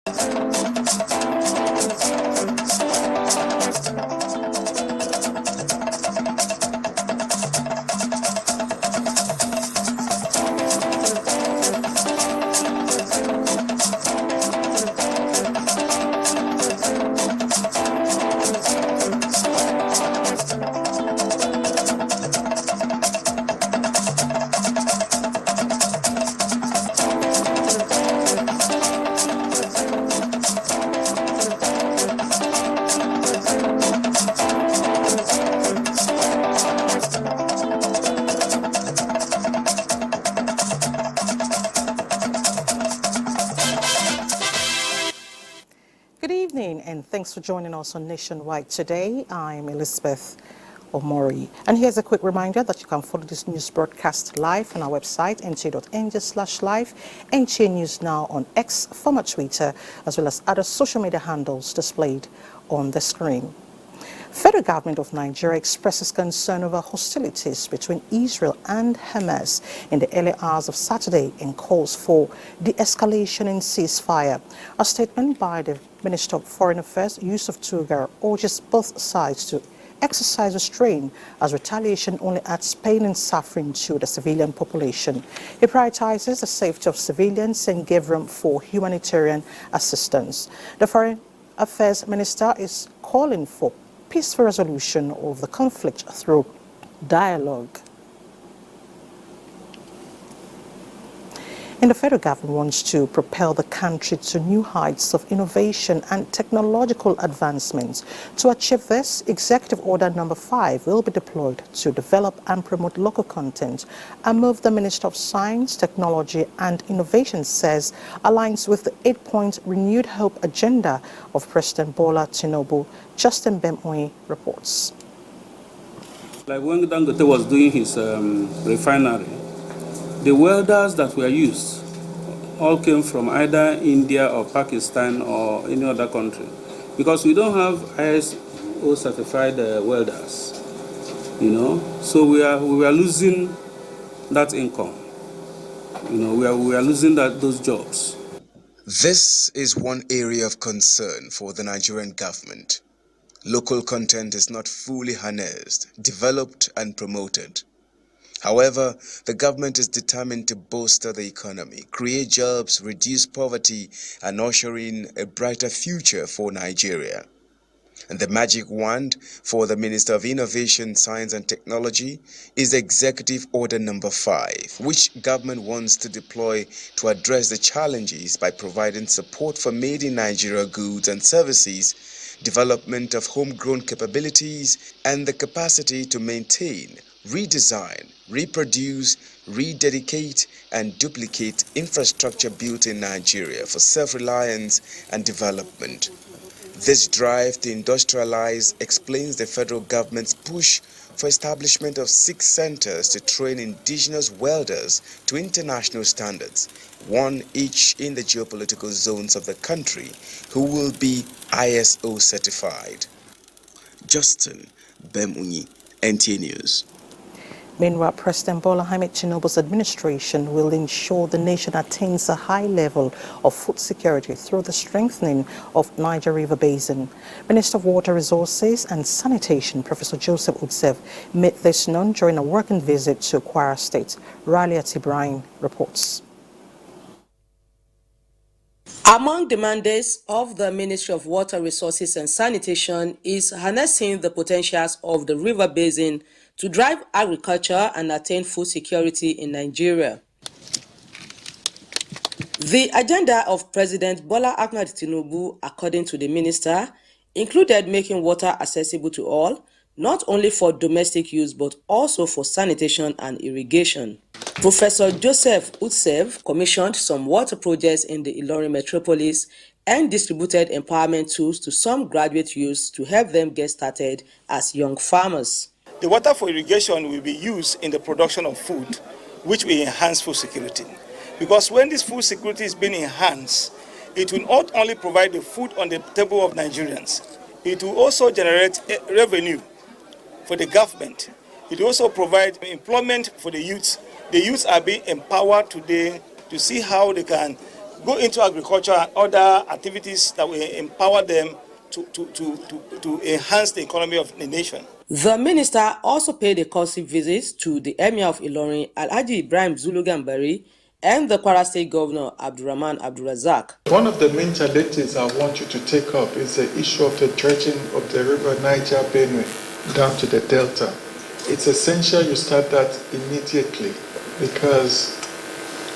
Good evening, and thanks for joining us on Nationwide today. I'm Elizabeth Omori, and here's a quick reminder that you can follow this news broadcast live on our website, nta.ng/live, NTA News Now on X, former Twitter, as well as other social media handles displayed on the screen. Federal government of Nigeria expresses concern over hostilities between Israel and Hamas in the early hours of Saturday and calls for de-escalation and ceasefire. A statement by the Minister of Foreign Affairs, Yusuf Tugar, urges both sides to exercise restraint as retaliation only adds pain and suffering to the civilian population. It prioritizes the safety of civilians and gave room for humanitarian assistance. The Foreign Affairs Minister is calling for peaceful resolution of the conflict through dialogue. And the federal government wants to propel the country to new heights of innovation and technological advancements. To achieve this, Executive Order Number 5 will be deployed to develop and promote local content, a move the Minister of Science, Technology and Innovation says aligns with the 8-point renewed hope agenda of President Bola Tinubu. Justin Bemoy reports. Like when Dangote was doing his refinery, the welders that were used all came from either India or Pakistan or any other country, because we don't have ISO certified welders, So we are losing that income. We are losing those jobs. This is one area of concern for the Nigerian government. Local content is not fully harnessed, developed and promoted. However, the government is determined to bolster the economy, create jobs, reduce poverty, and usher in a brighter future for Nigeria. And the magic wand for the Minister of Innovation, Science and Technology is Executive Order Number 5, which government wants to deploy to address the challenges by providing support for made-in-Nigeria goods and services, development of homegrown capabilities, and the capacity to maintain, redesign, reproduce, rededicate, and duplicate infrastructure built in Nigeria for self-reliance and development. This drive to industrialize explains the federal government's push for establishment of 6 centers to train indigenous welders to international standards, one each in the geopolitical zones of the country, who will be ISO certified. Justin Bemunyi, NTA News. Meanwhile, President Bola Ahmed Tinubu's administration will ensure the nation attains a high level of food security through the strengthening of Niger River Basin. Minister of Water Resources and Sanitation, Professor Joseph Utsev, made this known during a working visit to Kwara State. Ralia Tibrine reports. Among the mandates of the Ministry of Water Resources and Sanitation is harnessing the potentials of the river basin to drive agriculture and attain food security in Nigeria. The agenda of President Bola Ahmed Tinubu, according to the minister, included making water accessible to all, not only for domestic use but also for sanitation and irrigation. Professor Joseph Utsev commissioned some water projects in the Ilorin metropolis and distributed empowerment tools to some graduate youths to help them get started as young farmers. The water for irrigation will be used in the production of food, which will enhance food security. Because when this food security is being enhanced, it will not only provide the food on the table of Nigerians, it will also generate revenue for the government. It will also provide employment for the youths. The youths are being empowered today to see how they can go into agriculture and other activities that will empower them to enhance the economy of the nation. The minister also paid a courtesy visit to the Emir of Ilorin, Alhaji Ibrahim Zulu Gambari, and the Kwara State Governor, Abdurrahman Abdulrazak. One of the main challenges I want you to take up is the issue of the dredging of the river Niger Benue down to the Delta. It's essential you start that immediately because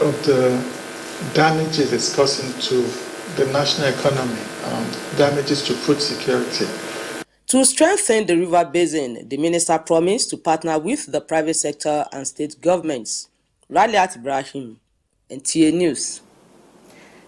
of the damages it's causing to the national economy, damages to food security. To strengthen the river basin, the minister promised to partner with the private sector and state governments. Raliat Ibrahim, NTA News.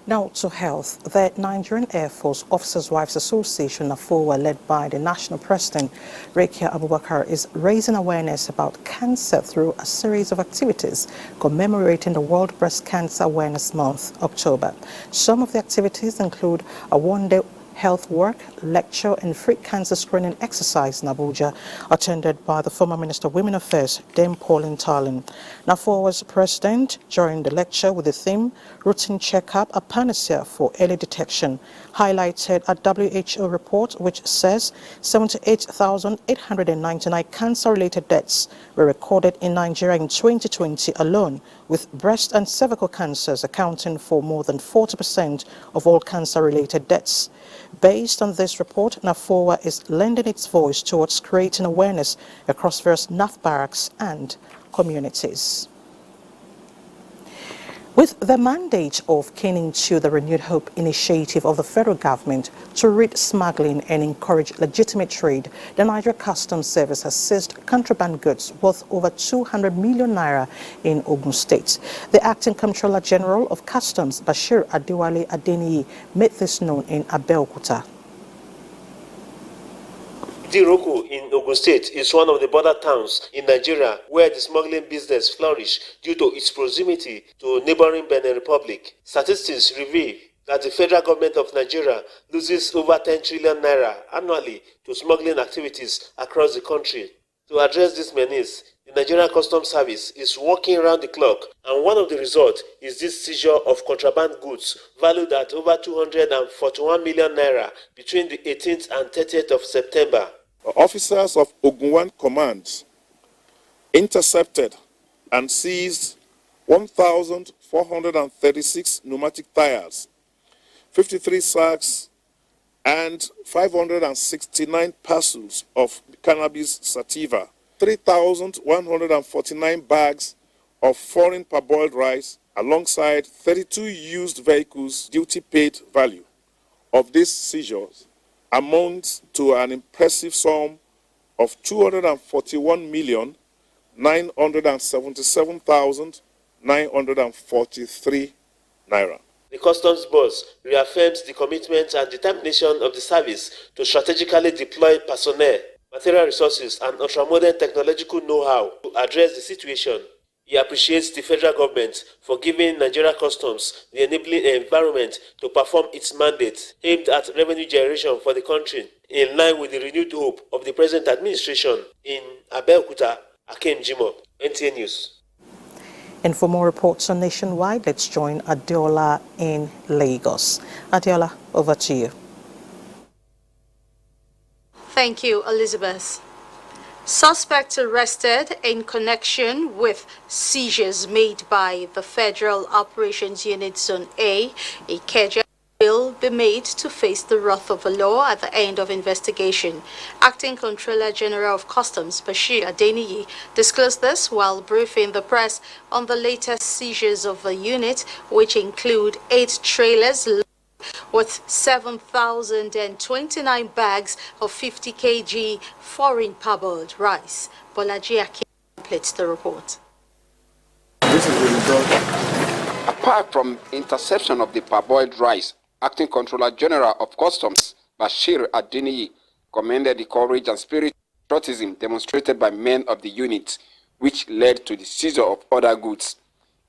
Now to health. The Nigerian Air Force Officers' Wives Association, NAFOA, led by the national president, Rekia Abubakar, is raising awareness about cancer through a series of activities commemorating the World Breast Cancer Awareness Month, October. Some of the activities include a one-day health work, lecture and free cancer screening exercise in Abuja, attended by the former Minister of Women Affairs, Dame Pauline Tarlin. NAFOA's president during the lecture with the theme, Routine Checkup, a Panacea for Early Detection, highlighted a WHO report which says 78,899 cancer-related deaths were recorded in Nigeria in 2020 alone, with breast and cervical cancers accounting for more than 40% of all cancer-related deaths. Based on this report, NAFOA is lending its voice towards creating awareness across various NAF barracks and communities. With the mandate of keening to the Renewed Hope initiative of the federal government to rid smuggling and encourage legitimate trade, the Nigeria Customs Service has seized contraband goods worth over 200 million naira in Ogun State. The Acting Comptroller General of Customs, Bashir Adewale Adeniyi, made this known in Abeokuta. Diroko in Ogun State is one of the border towns in Nigeria where the smuggling business flourished due to its proximity to neighboring Benin Republic. Statistics reveal that the federal government of Nigeria loses over 10 trillion naira annually to smuggling activities across the country. To address this menace, the Nigerian Customs Service is working around the clock, and one of the results is this seizure of contraband goods valued at over 241 million naira between the 18th and 30th of September. Officers of Ogun Command intercepted and seized 1,436 pneumatic tires, 53 sacks, and 569 parcels of cannabis sativa, 3,149 bags of foreign parboiled rice, alongside 32 used vehicles duty-paid value. Of these seizures, amounts to an impressive sum of 241,977,943 naira. The customs boss reaffirms the commitment and determination of the service to strategically deploy personnel, material resources, and ultramodern technological know-how to address the situation. He appreciates the federal government for giving Nigeria Customs the enabling environment to perform its mandate aimed at revenue generation for the country, in line with the renewed hope of the present administration. In Abeokuta, Akem Jimo, NTA News. And for more reports on Nationwide, let's join Adeola in Lagos. Adeola, over to you. Thank you, Elizabeth. Suspects arrested in connection with seizures made by the Federal Operations Unit Zone A, Ikeja, will be made to face the wrath of the law at the end of investigation. Acting Comptroller General of Customs, Bashir Adeniyi, disclosed this while briefing the press on the latest seizures of the unit, which include 8 trailers with 7,029 bags of 50 kg foreign parboiled rice. Bolaji Akin completes the report. This is the result. Apart from interception of the parboiled rice, Acting Comptroller General of Customs, Bashir Adeniyi, commended the courage and spirit of patriotism demonstrated by men of the unit, which led to the seizure of other goods,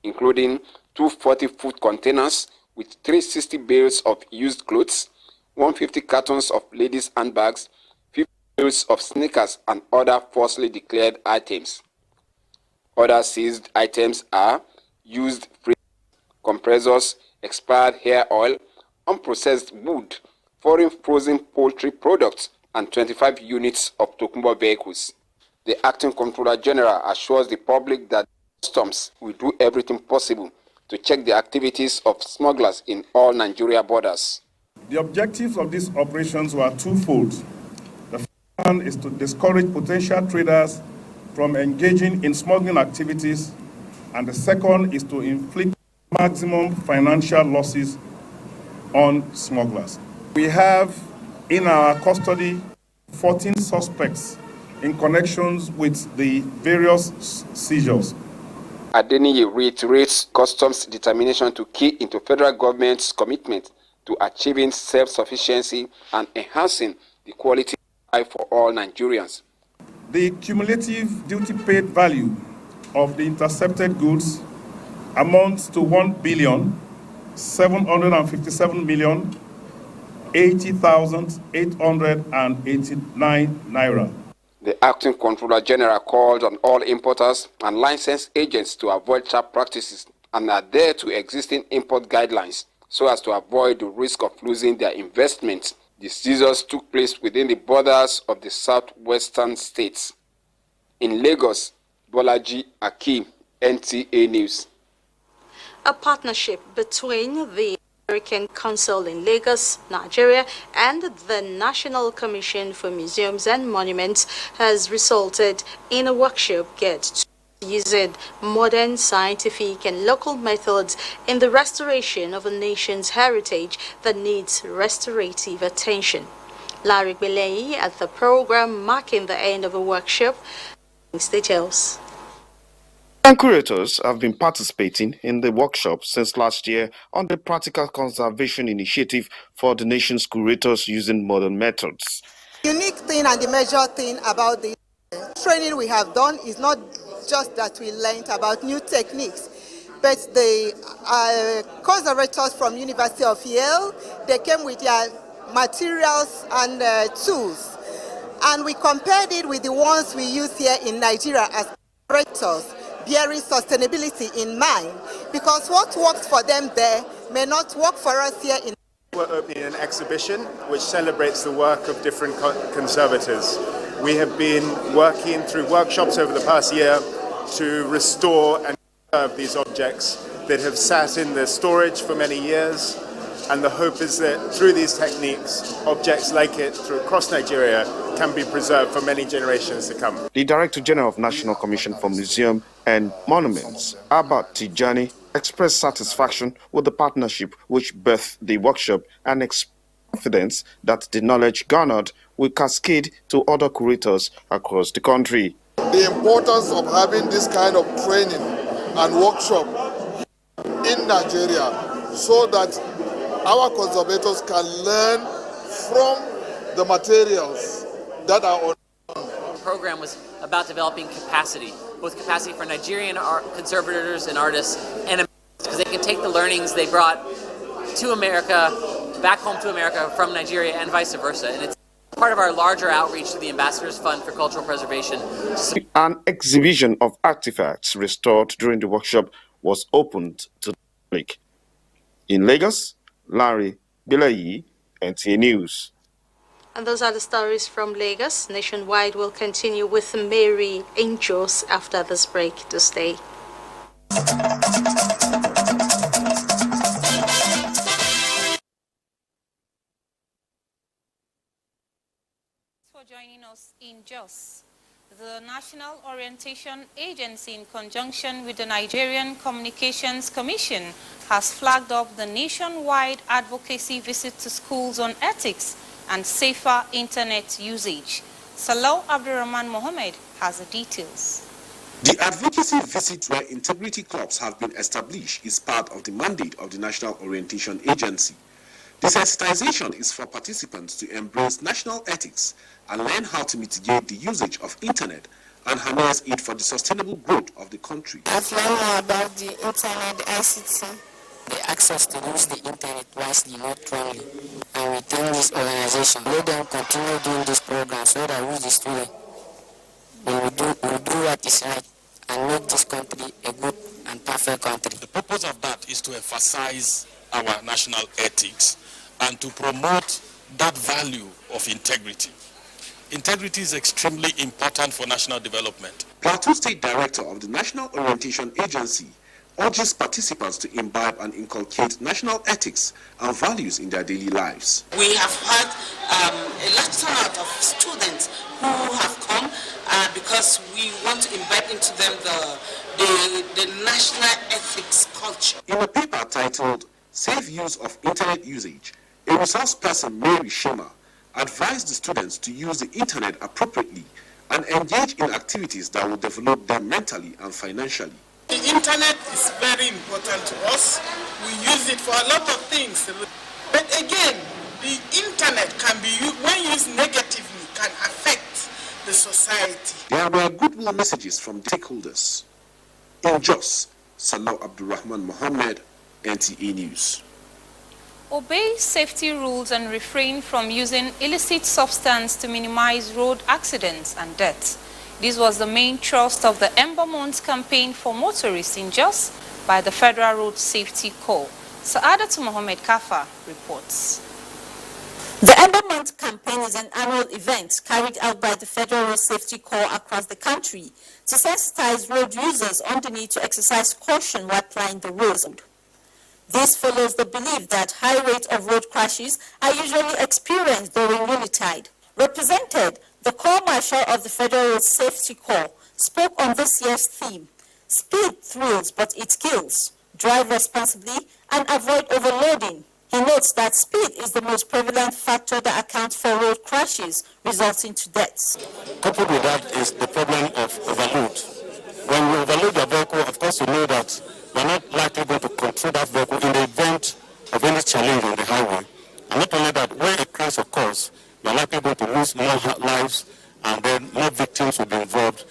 including 240 food containers with 360 bales of used clothes, 150 cartons of ladies' handbags, 50 bales of sneakers, and other falsely declared items. Other seized items are used fridges, compressors, expired hair oil, unprocessed wood, foreign frozen poultry products, and 25 units of Tokumbo vehicles. The Acting Controller General assures the public that customs will do everything possible to check the activities of smugglers in all Nigeria borders. The objectives of these operations were twofold. The first one is to discourage potential traders from engaging in smuggling activities, and the second is to inflict maximum financial losses on smugglers. We have in our custody 14 suspects in connections with the various seizures. Adeniyi reiterates customs' determination to key into federal government's commitment to achieving self-sufficiency and enhancing the quality of life for all Nigerians. The cumulative duty paid value of the intercepted goods amounts to 1,757,080,889 naira. The Acting Controller General called on all importers and licensed agents to avoid sharp practices and adhere to existing import guidelines so as to avoid the risk of losing their investments. The seizures took place within the borders of the southwestern states. In Lagos, Bolaji Akeem, NTA News. A partnership between the American Council in Lagos, Nigeria, and the National Commission for Museums and Monuments has resulted in a workshop geared to using modern scientific and local methods in the restoration of a nation's heritage that needs restorative attention. Larry Belay at the program marking the end of a workshop brings details. And curators have been participating in the workshop since last year on the Practical Conservation Initiative for the nation's curators using modern methods. The unique thing and the major thing about the training we have done is not just that we learned about new techniques, but the conservators from University of Yale, they came with their materials and tools, and we compared it with the ones we use here in Nigeria as conservators, bearing sustainability in mind, because what works for them there may not work for us here in. We're opening an exhibition which celebrates the work of different conservators. We have been working through workshops over the past year to restore and preserve these objects that have sat in the storage for many years, and the hope is that through these techniques, objects like it across Nigeria can be preserved for many generations to come. The Director General of National Commission for Museum and Monuments, Abba Tijani, expressed satisfaction with the partnership which birthed the workshop and expressed confidence that the knowledge garnered will cascade to other curators across the country. The importance of having this kind of training and workshop in Nigeria so that our conservators can learn from the materials that are on. The program was about developing capacity, both capacity for Nigerian conservators and artists, and because they can take the learnings they brought to America, back home to America from Nigeria, and vice versa. And it's part of our larger outreach to the Ambassadors Fund for Cultural Preservation. An exhibition of artifacts restored during the workshop was opened to the public. In Lagos, Larry Bilayi, NTA News. And those are the stories from Lagos. Nationwide will continue with Mary Angels after this break. To stay. For joining us in Jos. The National Orientation Agency, in conjunction with the Nigerian Communications Commission, has flagged up the nationwide advocacy visit to schools on ethics and safer internet usage. Salau Abdurrahman Mohammed has the details. The advocacy visit where integrity clubs have been established is part of the mandate of the National Orientation Agency. The sensitization is for participants to embrace national ethics and learn how to mitigate the usage of internet and harness it for the sustainable growth of the country. I've learned more about the internet, the ICT, the access to use the internet wisely, not wrongly. And within this organization, let them continue doing this program so that we, the students, will do what is right and make this country a good and perfect country. The purpose of that is to emphasize our national ethics and to promote that value of integrity. Integrity is extremely important for national development. Plateau State Director of the National Orientation Agency urges participants to imbibe and inculcate national ethics and values in their daily lives. We have had a large turnout of students who have come because we want to imbibe into them the national ethics culture. In a paper titled Safe Use of Internet Usage, a resource person, Mary Shema, advised the students to use the internet appropriately and engage in activities that will develop them mentally and financially. The internet is very important to us. We use it for a lot of things. But again, the internet can be used, when used negatively, can affect the society. There were goodwill messages from stakeholders. In Jos, Salah Abdulrahman Mohammed, NTA News. Obey safety rules and refrain from using illicit substance to minimize road accidents and deaths. This was the main thrust of the Ember Month campaign for motorists in Jos by the Federal Road Safety Corps. Saadatu Mohammed Kafa reports. The Ember Month campaign is an annual event carried out by the Federal Road Safety Corps across the country to sensitize road users on the need to exercise caution while plying the road. This follows the belief that high rates of road crashes are usually experienced during Unitide. Represented, the Corps Marshal of the Federal Road Safety Corps spoke on this year's theme, Speed thrills but it kills, drive responsibly and avoid overloading. He notes that speed is the most prevalent factor that accounts for road crashes, resulting to deaths. Coupled with that is the problem of overload. When you overload your vehicle, of course you know that you're not likely going to control that vehicle in the event of any challenge on the highway. And not only that, when a crash occurs, you're likely going to lose more lives and then more victims will be involved.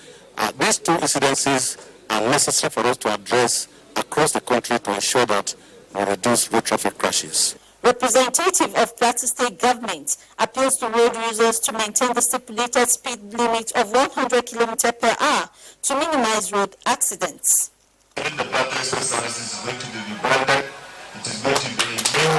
These two incidences are necessary for us to address across the country to ensure that we reduce road traffic crashes. Representative of Plateau State Government appeals to road users to maintain the stipulated speed limit of 100 km per hour to minimize road accidents. When the Plateau State services is going to be rebranded, it is going to be a new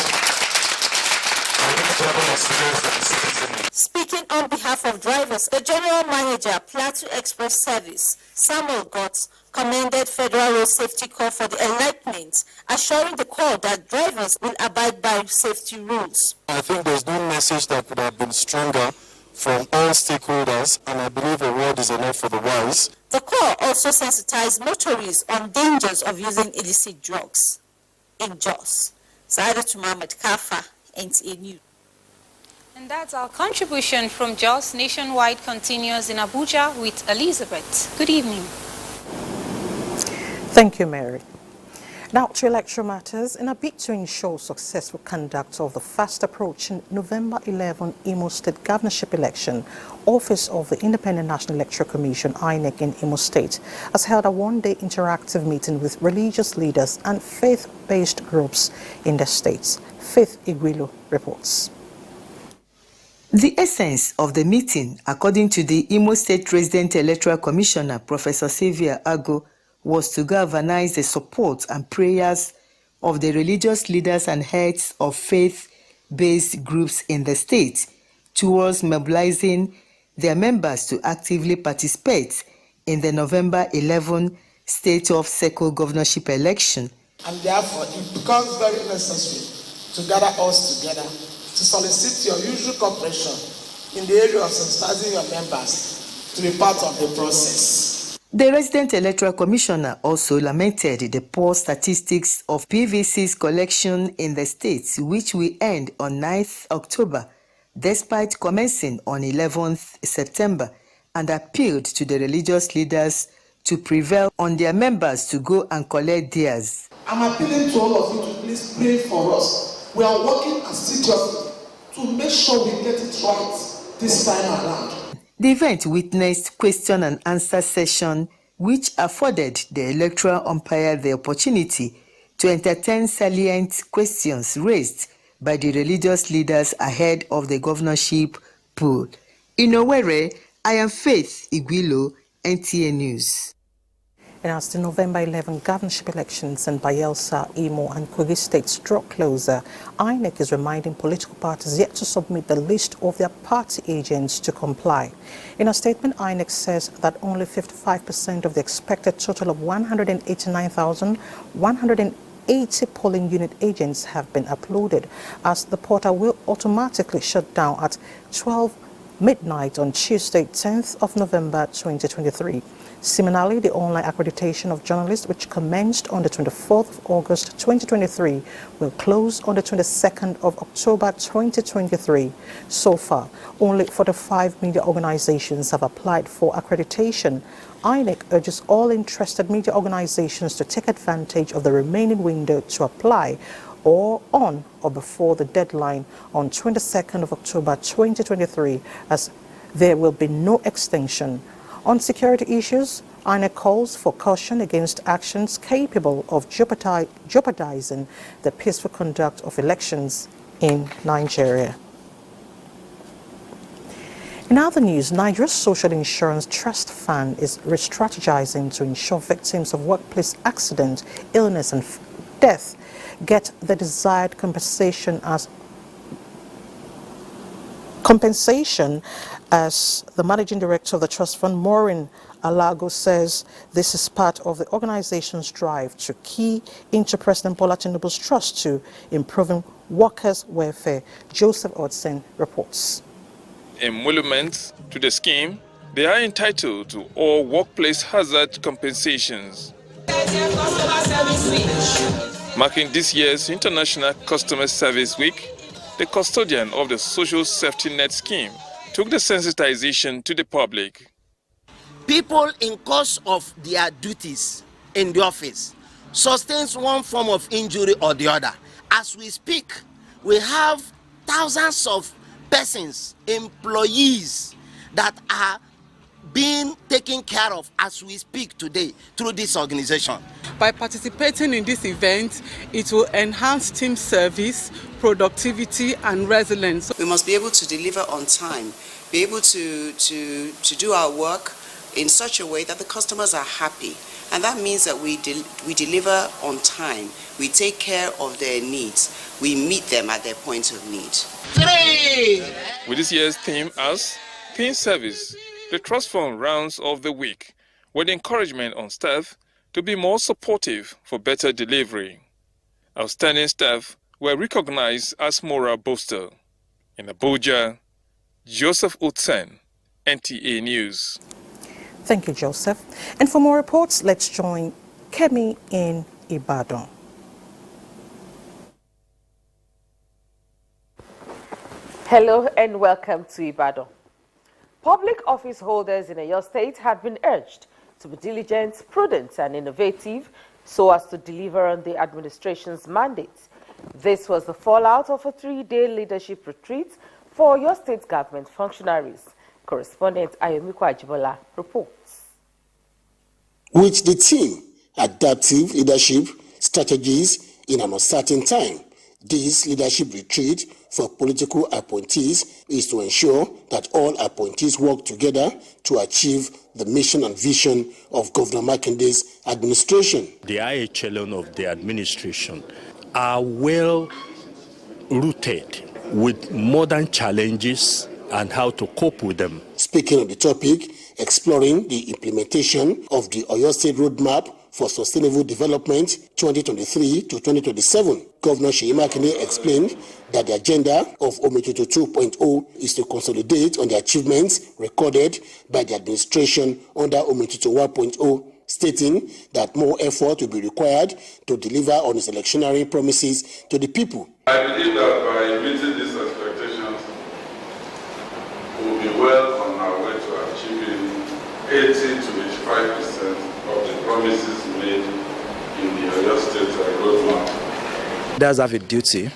experience for the citizen. Speaking on behalf of drivers, the General Manager, Plateau Express Service, Samuel Gotts, commended Federal Road Safety Corps for the enlightenment, assuring the Corps that drivers will abide by safety rules. I think there's no message that could have been stronger from all stakeholders, and I believe a word is enough for the wise. The Corps also sensitized motorists on dangers of using illicit drugs. In Jos, Saadatu Mohammed Kafa, NTA News. And that's our contribution from Jos. Nationwide continues in Abuja with Elizabeth. Good evening. Thank you, Mary. Now to electoral matters. In a bid to ensure successful conduct of the fast approaching November 11 Imo State governorship election, Office of the Independent National Electoral Commission, INEC in Imo State, has held a one-day interactive meeting with religious leaders and faith-based groups in the states. Faith Igwilo reports. The essence of the meeting, according to the Imo State Resident Electoral Commissioner, Professor Sylvia Ago, was to galvanize the support and prayers of the religious leaders and heads of faith-based groups in the state towards mobilizing their members to actively participate in the November 11 State of Circle governorship election. And therefore, it becomes very necessary to gather us together to solicit your usual cooperation in the area of sensitizing your members to be part of the process. The Resident Electoral Commissioner also lamented the poor statistics of PVC's collection in the states, which will end on 9th October, despite commencing on 11th September, and appealed to the religious leaders to prevail on their members to go and collect theirs. I'm appealing to all of you to please pray for us. We are working assiduously to make sure we get it right this time around. The event witnessed question and answer session, which afforded the electoral umpire the opportunity to entertain salient questions raised by the religious leaders ahead of the governorship poll. In Owerri, I am Faith Igwilo, NTA News. And as the November 11 governorship elections in Bayelsa, Imo and Kogi states draw closer, INEC is reminding political parties yet to submit the list of their party agents to comply. In a statement, INEC says that only 55% of the expected total of 189,180 polling unit agents have been uploaded, as the portal will automatically shut down at 12 midnight on Tuesday, 10th of November 2023. Similarly, the online accreditation of journalists, which commenced on the 24th of August 2023, will close on the 22nd of October 2023. So far, only 45 media organizations have applied for accreditation. INEC urges all interested media organizations to take advantage of the remaining window to apply, or on or before the deadline on 22nd of October 2023, as there will be no extension. On security issues, INEC calls for caution against actions capable of jeopardizing the peaceful conduct of elections in Nigeria. In other news, Nigeria's Social Insurance Trust Fund is re-strategizing to ensure victims of workplace accident, illness and death get the desired compensation, as the managing director of the trust fund, Maureen Alago, says this is part of the organization's drive to key into President Bola Tinubu's trust to improving workers' welfare. Joseph Odson reports. Emoluments to the scheme, they are entitled to all workplace hazard compensations. Marking this year's International Customer Service Week, the custodian of the Social Safety Net Scheme took the sensitization to the public. People, in course of their duties in the office, sustains one form of injury or the other. As we speak, we have thousands of persons, employees, that are being taken care of as we speak today through this organization. By participating in this event, it will enhance team service, productivity and resilience. We must be able to deliver on time, be able to do our work in such a way that the customers are happy. And that means that we deliver on time, we take care of their needs, we meet them at their point of need. 3. With this year's theme as Team Service, the Trust Fund rounds off the week with encouragement on staff to be more supportive for better delivery. Outstanding staff were recognized as moral booster. In Abuja, Joseph Utsen, NTA News. Thank you, Joseph. And for more reports, let's join Kemi in Ibadan. Hello and welcome to Ibadan. Public office holders in Oyo State have been urged to be diligent, prudent and innovative so as to deliver on the administration's mandate. This was the fallout of a 3-day leadership retreat for Oyo State government functionaries. Correspondent Ayomiku Ajibola reports. With the theme, Adaptive Leadership Strategies in an Uncertain Time, this leadership retreat for political appointees is to ensure that all appointees work together to achieve the mission and vision of Governor Makende's administration. The IHLN of the administration are well rooted with modern challenges and how to cope with them. Speaking on the topic, exploring the implementation of the Oyo State Roadmap for Sustainable Development 2023 to 2027, Governor Seyi Makinde explained that the agenda of Omitutu 2.0 is to consolidate on the achievements recorded by the administration under Omitutu 1.0, stating that more effort will be required to deliver on its electionary promises to the people. I believe that by meeting these expectations, we will be well on our way to achieving 80 to 85% of the promises made in the Oyo State roadmap. Leaders have a duty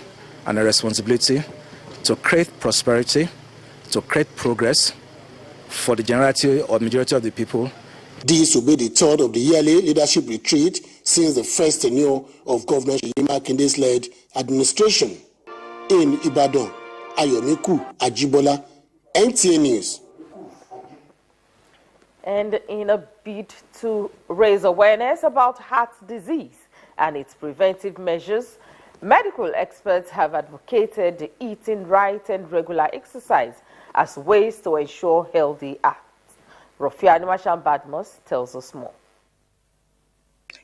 and a responsibility to create prosperity, to create progress for the generality or majority of the people. This will be the third of the yearly leadership retreat since the first tenure of Governor Seyi Makinde's led administration. In Ibadan, Ayomiku Ajibola, NTA News. And in a bid to raise awareness about heart disease and its preventive measures, medical experts have advocated eating right and regular exercise as ways to ensure healthy hearts. Rofiani Masham Badmos tells us more.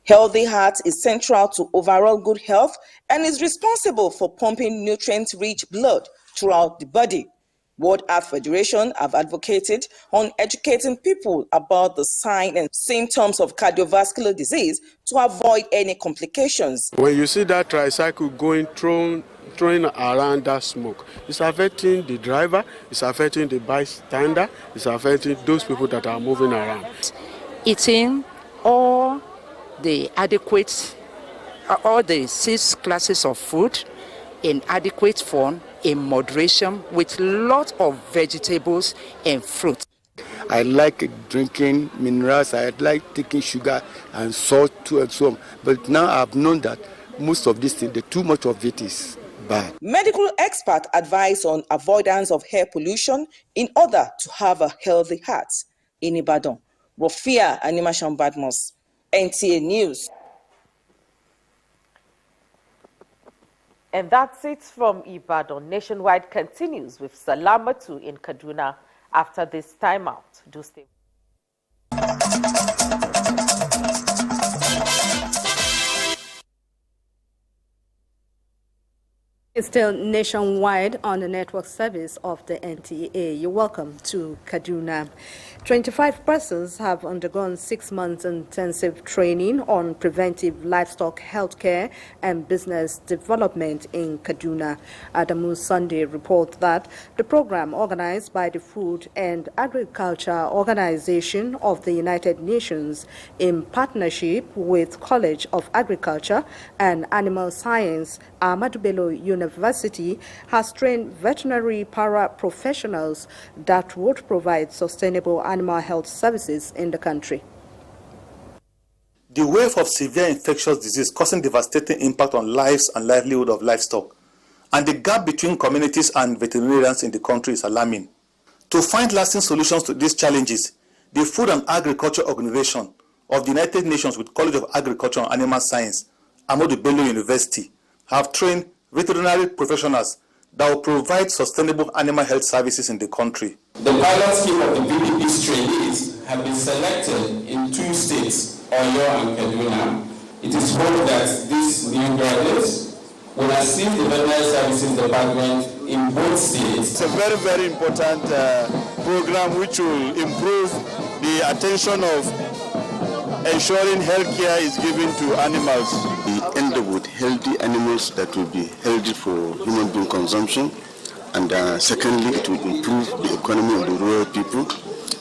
Healthy heart is central to overall good health and is responsible for pumping nutrient-rich blood throughout the body. World Heart Federation have advocated on educating people about the signs and symptoms of cardiovascular disease to avoid any complications. When you see that tricycle going throwing around that smoke, it's affecting the driver, it's affecting the bystander, it's affecting those people that are moving around. Eating all the 6 classes of food in adequate form, in moderation, with lots of vegetables and fruit. I like drinking minerals, I like taking sugar and salt too and so on. But now I've known that most of these things, the too much of it is bad. Medical experts advise on avoidance of air pollution in order to have a healthy heart. In Ibadan, Rofia Animasham Badmos, NTA News. And that's it from Ibadan. Nationwide continues with Salamatu in Kaduna after this timeout. Do stay. It's still nationwide on the network service of the NTA. You're welcome to Kaduna. 25 persons have undergone 6 months intensive training on preventive livestock healthcare and business development in Kaduna. Adamu Sunday reports that the program, organized by the Food and Agriculture Organization of the United Nations in partnership with College of Agriculture and Animal Science, Ahmadu Bello University, has trained veterinary para-professionals that would provide sustainable animal health services in the country. The wave of severe infectious disease causing devastating impact on lives and livelihood of livestock, and the gap between communities and veterinarians in the country is alarming. To find lasting solutions to these challenges, the Food and Agriculture Organization of the United Nations with College of Agriculture and Animal Science, Ahmadu Bello University, have trained veterinary professionals that will provide sustainable animal health services in the country. The pilot scheme of the VDP trainees have been selected in 2 states, Oyo and Kaduna. It is hoped that these new graduates will assist the veterinary services department in both states. It's a very, very important program which will improve the attention of ensuring healthcare is given to animals. We end up with healthy animals that will be healthy for human being consumption, and secondly, it will improve the economy of the rural people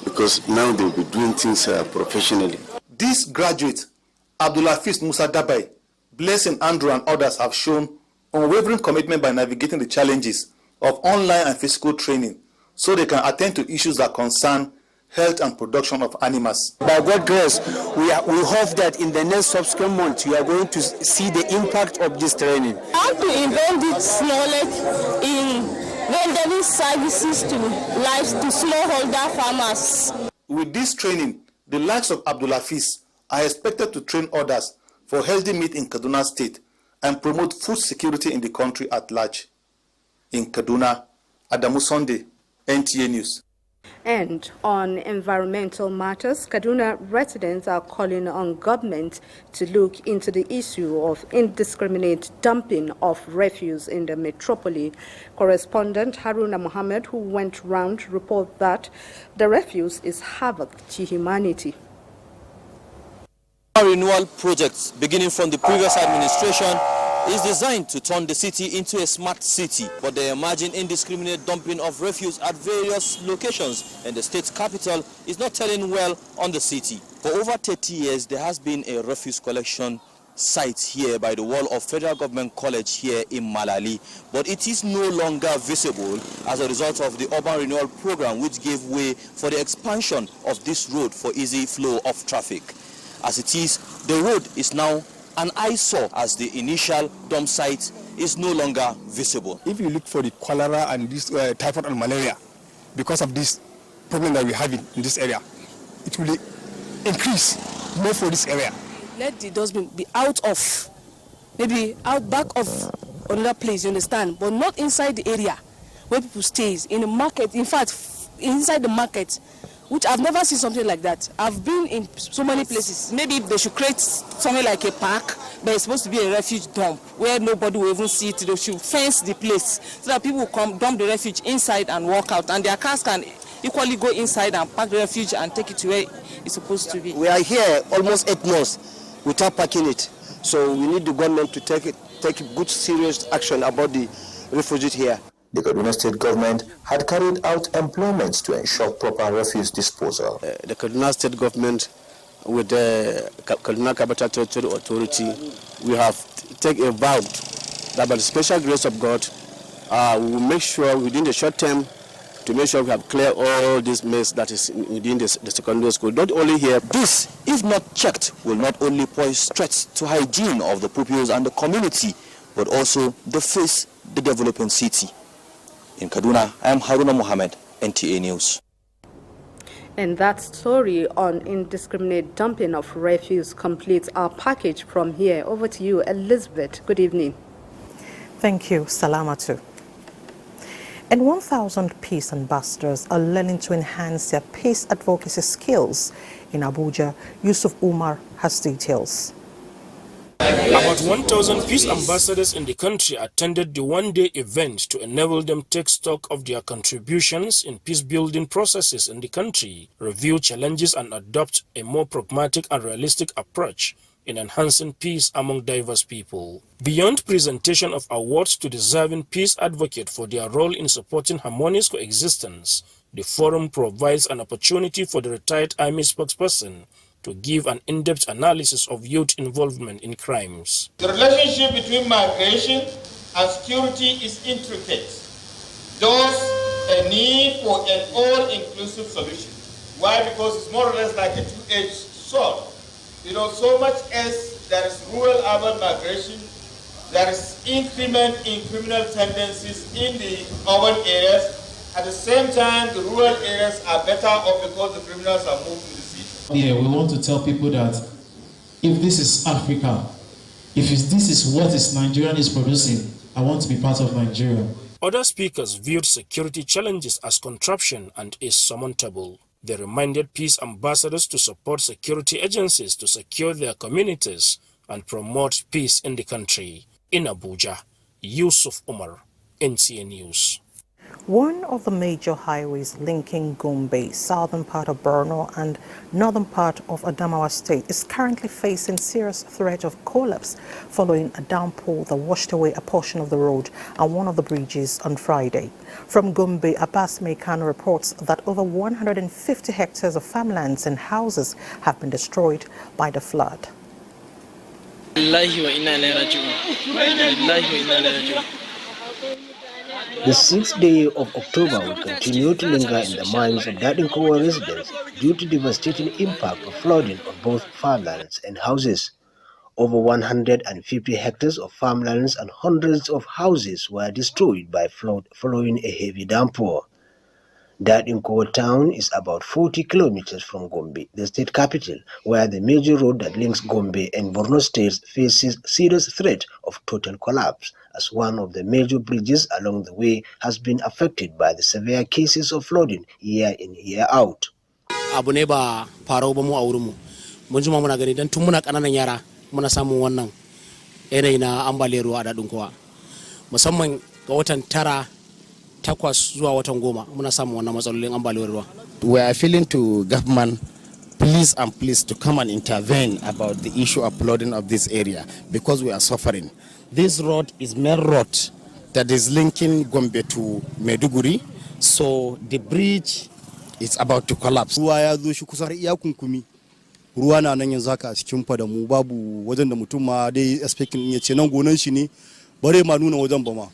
because now they will be doing things professionally. These graduates, Abdulhafiz Musa Dabai, Blessing Andrew and others have shown unwavering commitment by navigating the challenges of online and physical training so they can attend to issues that concern health and production of animals. By God's grace, we hope that in the next subsequent months, you are going to see the impact of this training. How to invent this knowledge in rendering services to smallholder farmers. With this training, the likes of Abdulhafiz are expected to train others for healthy meat in Kaduna State and promote food security in the country at large. In Kaduna, Adamu Sunday, NTA News. And on environmental matters, Kaduna residents are calling on government to look into the issue of indiscriminate dumping of refuse in the metropole. Correspondent Haruna Mohammed, who went round, reports that the refuse is havoc to humanity. Renewal projects beginning from the previous administration is designed to turn the city into a smart city, but the emerging indiscriminate dumping of refuse at various locations in the state capital is not telling well on the city. For over 30 years, there has been a refuse collection site here by the wall of Federal Government College here in Malali, but it is no longer visible as a result of the urban renewal program, which gave way for the expansion of this road for easy flow of traffic. As it is, the road is now an eyesore as the initial dump site is no longer visible. If you look for the cholera and this typhoid and malaria, because of this problem that we have in this area, it will increase more for this area. Let the dustbin be out of, maybe out back of another place, you understand, but not inside the area where people stays, in the market, in fact, inside the market, which I've never seen something like that. I've been in so many places. Maybe they should create something like a park, but it's supposed to be a refuge dump where nobody will even see it. They should fence the place so that people will come dump the refuge inside and walk out, and their cars can equally go inside and park the refuge and take it to where it's supposed to be. We are here almost 8 months without parking it, so we need the government to take good serious action about the refugees here. The Kaduna State government had carried out employments to ensure proper refuse disposal. The Kaduna State government, with the Kaduna Capital Territory Authority, we have taken a vow that by the special grace of God, we will make sure within the short term to make sure we have cleared all this mess that is within the secondary school. Not only here, this, if not checked, will not only pose threats to hygiene of the pupils and the community, but also face the developing city. In Kaduna, I am Haruna Mohammed, NTA News. And that story on indiscriminate dumping of refuse completes our package from here. Over to you, Elizabeth. Good evening. Thank you, Salamatu. And 1,000 peace ambassadors are learning to enhance their peace advocacy skills in Abuja. Yusuf Umar has details. About 1,000 peace ambassadors in the country attended the one-day event to enable them take stock of their contributions in peace-building processes in the country, review challenges and adopt a more pragmatic and realistic approach in enhancing peace among diverse people. Beyond presentation of awards to deserving peace advocates for their role in supporting harmonious coexistence, the forum provides an opportunity for the retired army spokesperson to give an in-depth analysis of youth involvement in crimes. The relationship between migration and security is intricate. Thus, a need for an all-inclusive solution. Why? Because it's more or less like a two-edged sword. You know, so much as there is rural-urban migration, there is increment in criminal tendencies in the urban areas. At the same time, the rural areas are better off because the criminals are moved to the city. Yeah, we want to tell people that if this is Africa, if this is what Nigerian is producing, I want to be part of Nigeria. Other speakers viewed security challenges as contraption and insurmountable. They reminded peace ambassadors to support security agencies to secure their communities and promote peace in the country. In Abuja, Yusuf Umar, NTA News. One of the major highways linking Gombe, southern part of Borno and northern part of Adamawa State, is currently facing serious threat of collapse following a downpour that washed away a portion of the road and one of the bridges on Friday. From Gombe, Abbas Mekano reports that over 150 hectares of farmlands and houses have been destroyed by the flood. The 6th day of October will continue to linger in the minds of Dadinkowa residents due to devastating impact of flooding on both farmlands and houses. Over 150 hectares of farmlands and hundreds of houses were destroyed by flood following a heavy downpour. Dadinkowa town is about 40 kilometers from Gombe, the state capital, where the major road that links Gombe and Borno states faces serious threat of total collapse, as one of the major bridges along the way has been affected by the severe cases of flooding year in, year out. Abu ne ba farau ba mu a wurinmu. Mun jima muna gani dan tun muna kananan yara muna samun wannan yanayi na ambaliyar ruwa a Dadinkowa. Musamman ga watan tara takwas zuwa watan goma muna samun wannan matsalolin ambaliyar ruwa. We are appealing to government please to come and intervene about the issue of flooding of this area because we are suffering. This road is main road that is linking Gombe to Maiduguri, so the bridge is about to collapse. Ruwa ya zo shi kusa iya kunkumi. Ruwa na nan yanzu haka a cikin fada mu babu wajen da mutum ma dai expecting ya ce nan gonan shi ne bare ma nuna wajen ba ma.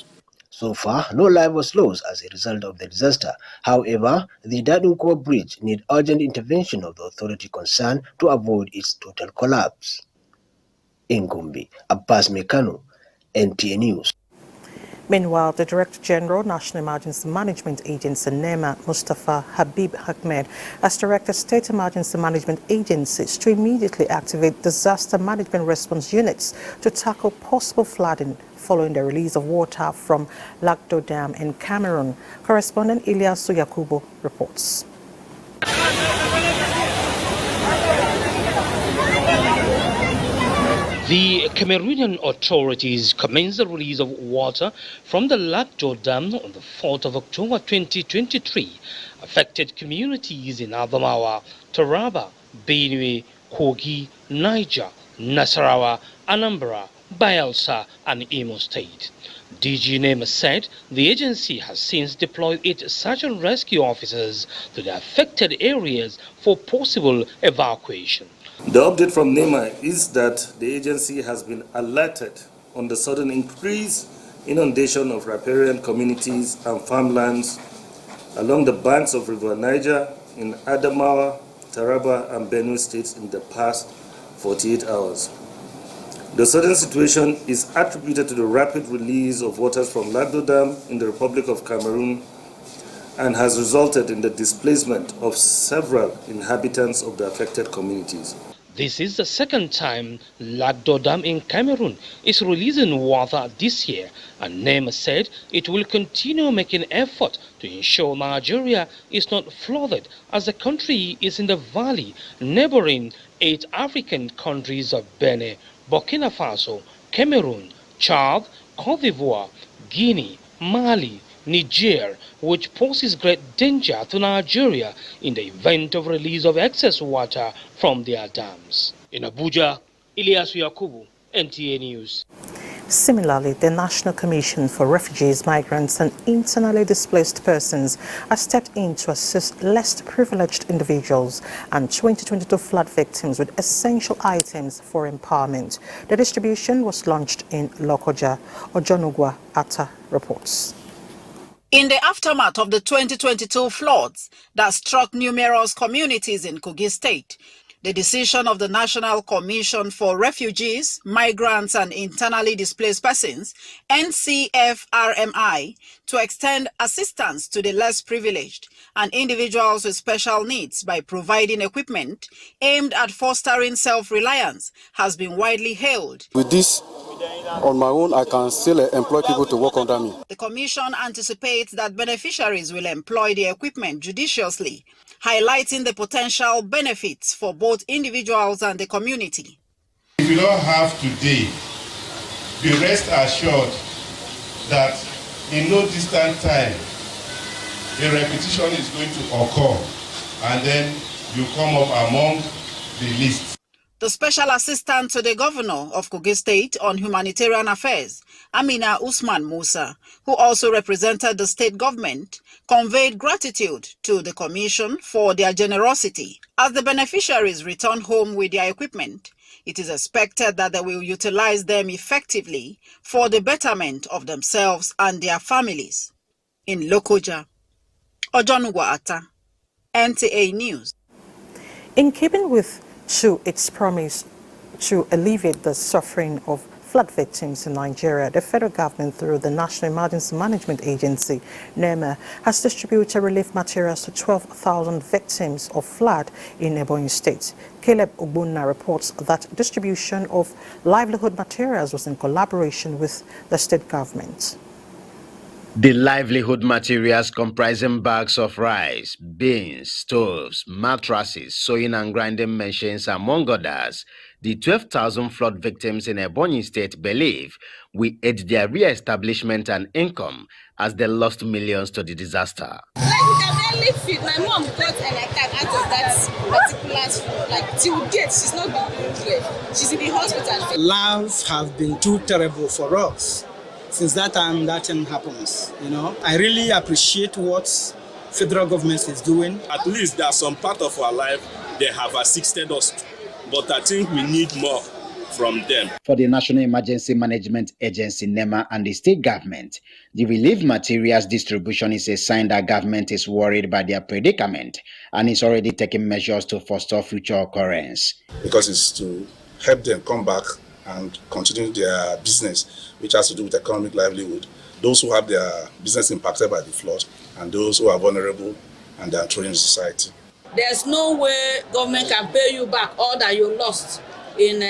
So far, no life was lost as a result of the disaster. However, the Dadinkowa bridge needs urgent intervention of the authority concerned to avoid its total collapse. In Gombe, Abbas Mekano, NTA News. Meanwhile, the Director General, National Emergency Management Agency, NEMA, Mustafa Habib Ahmed, has directed state emergency management agencies to immediately activate disaster management response units to tackle possible flooding following the release of water from Lagdo Dam in Cameroon. Correspondent Ilyasu Yakubu reports. The Cameroonian authorities commenced the release of water from the Lagdo Dam on the 4th of October 2023. Affected communities in Adamawa, Taraba, Benue, Kogi, Niger, Nasarawa, Anambra, Bayelsa, and Imo State. DG NEMA said the agency has since deployed its search and rescue officers to the affected areas for possible evacuation. The update from NEMA is that the agency has been alerted on the sudden increase inundation of riparian communities and farmlands along the banks of River Niger in Adamawa, Taraba, and Benue states in the past 48 hours. The sudden situation is attributed to the rapid release of waters from Lagdo Dam in the Republic of Cameroon and has resulted in the displacement of several inhabitants of the affected communities. This is the second time Lagdo Dam in Cameroon is releasing water this year, and NEMA said it will continue making effort to ensure Nigeria is not flooded as the country is in the valley neighboring 8 African countries of Benin, Burkina Faso, Cameroon, Chad, Cote d'Ivoire, Guinea, Mali, Niger, which poses great danger to Nigeria in the event of release of excess water from their dams. In Abuja, Ilyasu Yakubu, NTA News. Similarly, the National Commission for Refugees, Migrants and Internally Displaced Persons has stepped in to assist less privileged individuals and 2022 flood victims with essential items for empowerment. The distribution was launched in Lokoja. Ojonugwa Atta reports. In the aftermath of the 2022 floods that struck numerous communities in Kogi State, the decision of the National Commission for Refugees, Migrants and Internally Displaced Persons, NCFRMI, to extend assistance to the less privileged and individuals with special needs by providing equipment aimed at fostering self-reliance has been widely hailed. With this, on my own, I can still employ people to work under me. The Commission anticipates that beneficiaries will employ the equipment judiciously, highlighting the potential benefits for both individuals and the community. If you don't have today, be rest assured that in no distant time, a repetition is going to occur, and then you come up among the list. The Special Assistant to the Governor of Kogi State on Humanitarian Affairs, Amina Usman Musa, who also represented the state government, conveyed gratitude to the Commission for their generosity. As the beneficiaries return home with their equipment, it is expected that they will utilize them effectively for the betterment of themselves and their families. In Lokoja, Ojonugwa Atta, NTA News. In keeping with its promise to alleviate the suffering of flood victims in Nigeria, the federal government, through the National Emergency Management Agency, NEMA, has distributed relief materials to 12,000 victims of flood in Ebonyi State. Caleb Ogbonna reports that distribution of livelihood materials was in collaboration with the state government. The livelihood materials comprising bags of rice, beans, stoves, mattresses, sewing and grinding machines, among others, the 12,000 flood victims in Ebonyi State believe will aid their re-establishment and income as they lost millions to the disaster. Like, we can barely feed. My mom got an attack out of that particular flood. Like, till date, she's not been doing well. She's in the hospital. Lands have been too terrible for us. Since that time, that thing happens, you know. I really appreciate what federal government is doing. At least there's some part of our life they have assisted us to, but I think we need more from them. For the National Emergency Management Agency, NEMA, and the state government, the relief materials distribution is a sign that government is worried by their predicament and is already taking measures to foster future occurrence. Because it's to help them come back and continue their business, which has to do with economic livelihood. those who have their business impacted by the flood, and those who are vulnerable and they are thrown in society. There's no way government can pay you back all that you lost in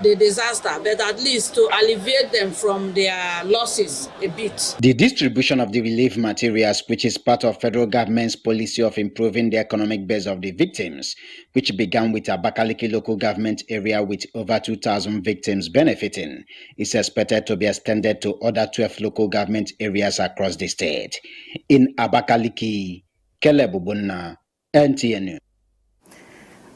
the disaster, but at least to alleviate them from their losses a bit. The distribution of the relief materials, which is part of federal government's policy of improving the economic base of the victims, which began with Abakaliki local government area with over 2,000 victims benefiting, is expected to be extended to other 12 local government areas across the state. In Abakaliki, Kelebubunna, NTA.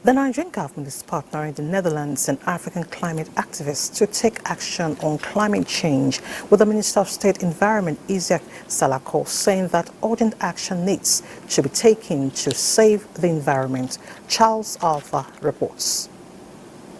The Nigerian government is partnering the Netherlands and African climate activists to take action on climate change, with the Minister of State Environment, Isaac Salako, saying that urgent action needs to be taken to save the environment. Charles Alpha reports.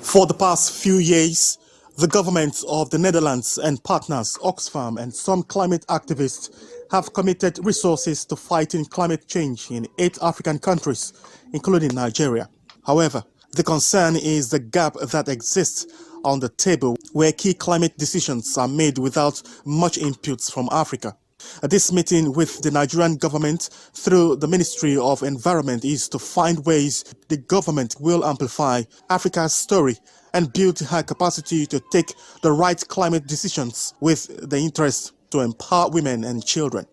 For the past few years, the governments of the Netherlands and partners, Oxfam and some climate activists, have committed resources to fighting climate change in 8 African countries, including Nigeria. However, the concern is the gap that exists on the table where key climate decisions are made without much inputs from Africa. This meeting with the Nigerian government through the Ministry of Environment is to find ways the government will amplify Africa's story and build her capacity to take the right climate decisions with the interest to empower women and children.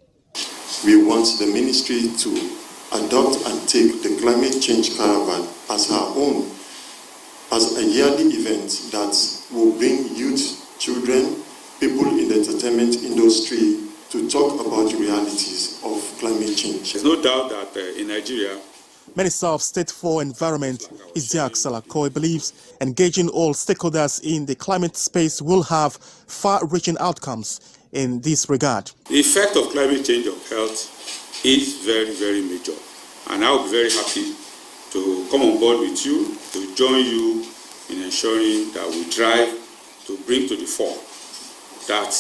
We want the ministry to adopt and take the climate change caravan as our own, as a yearly event that will bring youth, children, people in the entertainment industry to talk about the realities of climate change. There's no doubt that in Nigeria, Minister of State for Environment, Isaac Salako, believes engaging all stakeholders in the climate space will have far-reaching outcomes in this regard. The effect of climate change on health is very, very major. And I will be very happy to come on board with you, to join you in ensuring that we drive to bring to the fore that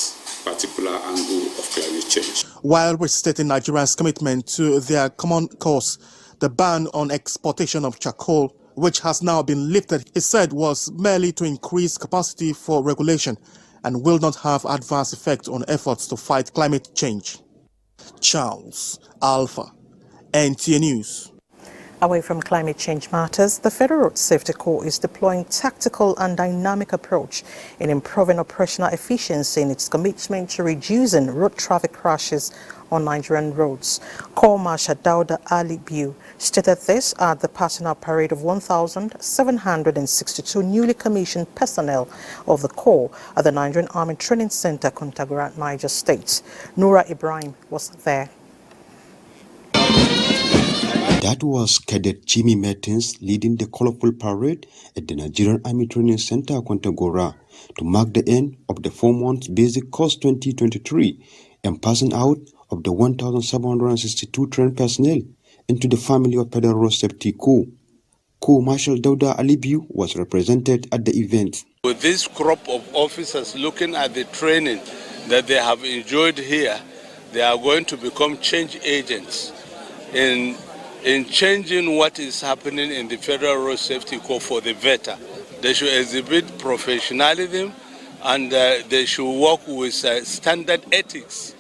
particular angle of climate change. While restating Nigeria's commitment to their common cause, the ban on exportation of charcoal, which has now been lifted, he said was merely to increase capacity for regulation and will not have adverse effect on efforts to fight climate change. Charles Alpha, NTA News. Away from climate change matters, the Federal Road Safety Corps is deploying tactical and dynamic approach in improving operational efficiency in its commitment to reducing road traffic crashes on Nigerian roads. Corps Marshal Dauda Alibiu stated this at the passing out parade of 1,762 newly commissioned personnel of the Corps at the Nigerian Army Training Center, Kontagora, Niger State. Noura Ibrahim was there. That was Cadet Jimmy Mertens leading the colorful parade at the Nigerian Army Training Center, Kontagora, to mark the end of the 4-month basic course 2023 and passing out of the 1,762 trained personnel into the family of Federal Road Safety Corps. Corps Marshal Dauda Alibiu was represented at the event. With this crop of officers looking at the training that they have enjoyed here, they are going to become change agents in changing what is happening in the Federal Road Safety Corps for the better. They should exhibit professionalism and they should work with standard ethics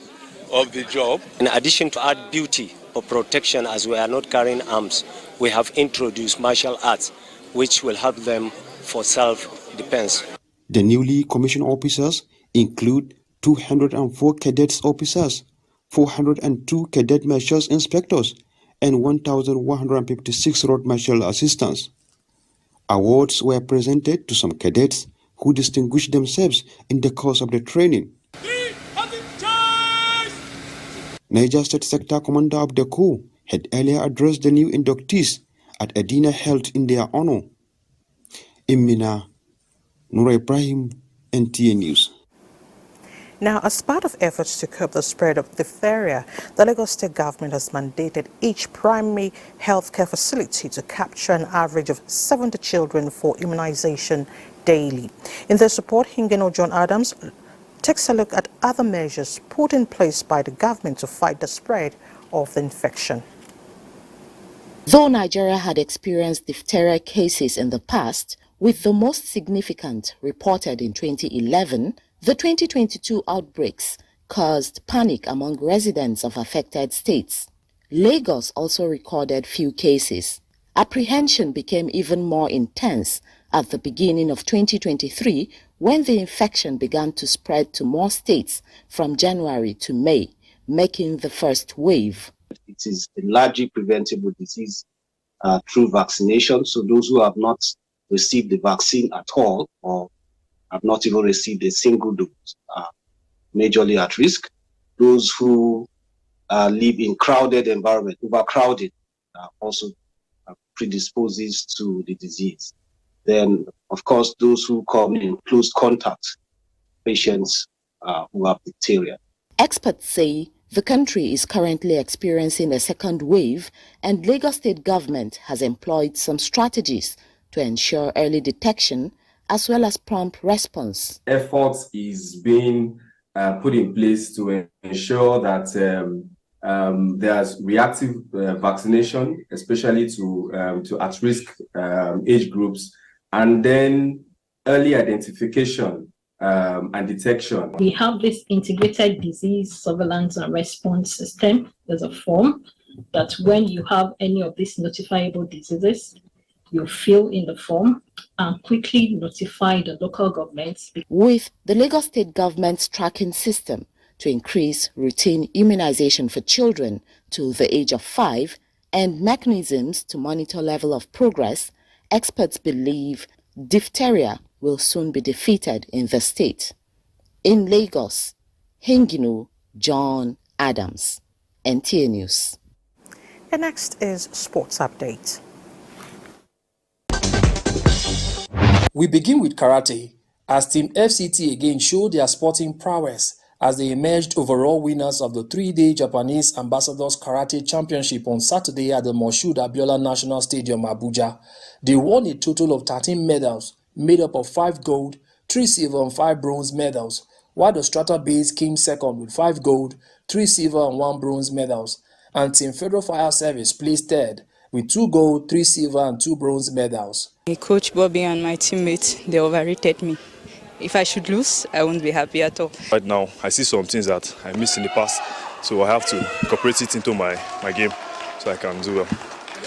of the job. In addition to add beauty for protection, as we are not carrying arms, we have introduced martial arts, which will help them for self-defense. The newly commissioned officers include 204 cadets officers, 402 cadet marshals inspectors, and 1,156 road marshal assistants. Awards were presented to some cadets who distinguished themselves in the course of the training. Niger State Sector Commander of the Corps had earlier addressed the new inductees at a dinner held in their honor. In Mina, Noura Ibrahim, NTA News. Now, as part of efforts to curb the spread of diphtheria, the Lagos State government has mandated each primary healthcare facility to capture an average of 70 children for immunization daily. In their support, Hingeno John Adams takes a look at other measures put in place by the government to fight the spread of the infection. Though Nigeria had experienced diphtheria cases in the past, with the most significant reported in 2011, the 2022 outbreaks caused panic among residents of affected states. Lagos also recorded few cases. Apprehension became even more intense at the beginning of 2023 when the infection began to spread to more states from January to May, making the first wave. It is a largely preventable disease through vaccination. So those who have not received the vaccine at all or have not even received a single dose are majorly at risk. Those who live in crowded environment, overcrowded, also predisposes to the disease. Then, of course, those who come in close contact, patients who have diphtheria. Experts say the country is currently experiencing a second wave, and Lagos State government has employed some strategies to ensure early detection as well as prompt response. Efforts is being put in place to ensure that there's reactive vaccination, especially to at-risk age groups, and then early identification and detection. We have this integrated disease surveillance and response system. There's a form that when you have any of these notifiable diseases, you fill in the form and quickly notify the local governments. With the Lagos State government's tracking system to increase routine immunization for children to the age of 5 and mechanisms to monitor level of progress, experts believe diphtheria will soon be defeated in the state. In Lagos, Hinginu John Adams, NTA News. And next is Sports Update. We begin with karate, as Team FCT again showed their sporting prowess as they emerged overall winners of the 3-day Japanese Ambassadors Karate Championship on Saturday at the Moshood Abiola National Stadium, Abuja. They won a total of 13 medals, made up of 5 gold, 3 silver and 5 bronze medals, while the Strata base came second with 5 gold, 3 silver and 1 bronze medals, and Team Federal Fire Service placed third with 2 gold, 3 silver and 2 bronze medals. Coach Bobby and my teammates, they overrated me. If I should lose, I won't be happy at all. Right now, I see some things that I missed in the past, so I have to incorporate it into my game so I can do well.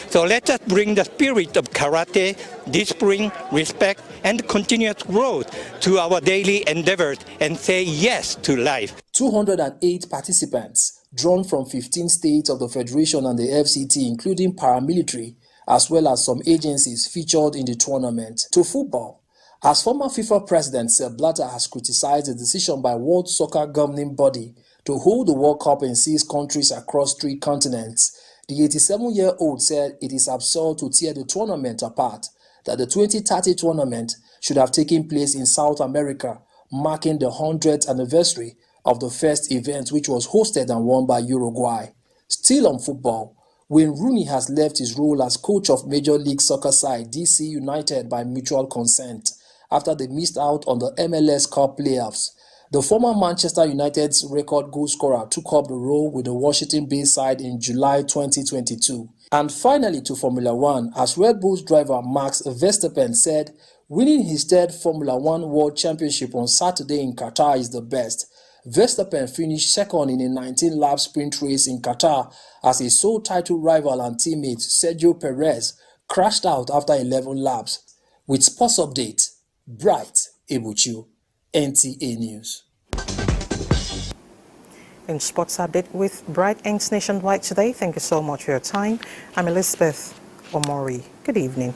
So let us bring the spirit of karate, discipline, respect, and continuous growth to our daily endeavors and say yes to life. 208 participants, drawn from 15 states of the Federation and the FCT, including paramilitary, as well as some agencies featured in the tournament. To football, as former FIFA President Sepp Blatter has criticized the decision by World Soccer governing body to hold the World Cup in 6 countries across 3 continents, the 87-year-old said it is absurd to tear the tournament apart, that the 2030 tournament should have taken place in South America, marking the 100th anniversary of the first event, which was hosted and won by Uruguay. Still on football, Wayne Rooney has left his role as coach of Major League Soccer side DC United by mutual consent after they missed out on the MLS Cup playoffs. The former Manchester United's record goal scorer took up the role with the Washington-based side in July 2022. And finally to Formula One, as Red Bull's driver Max Verstappen said, winning his 3rd Formula One World Championship on Saturday in Qatar is the best. Verstappen finished second in a 19-lap sprint race in Qatar as his sole title rival and teammate Sergio Perez crashed out after 11 laps. With Sports Update, Bright Ebuchu, NTA News. In Sports Update with Bright ends nationwide today. Thank you so much for your time. I'm Elizabeth Omori. Good evening.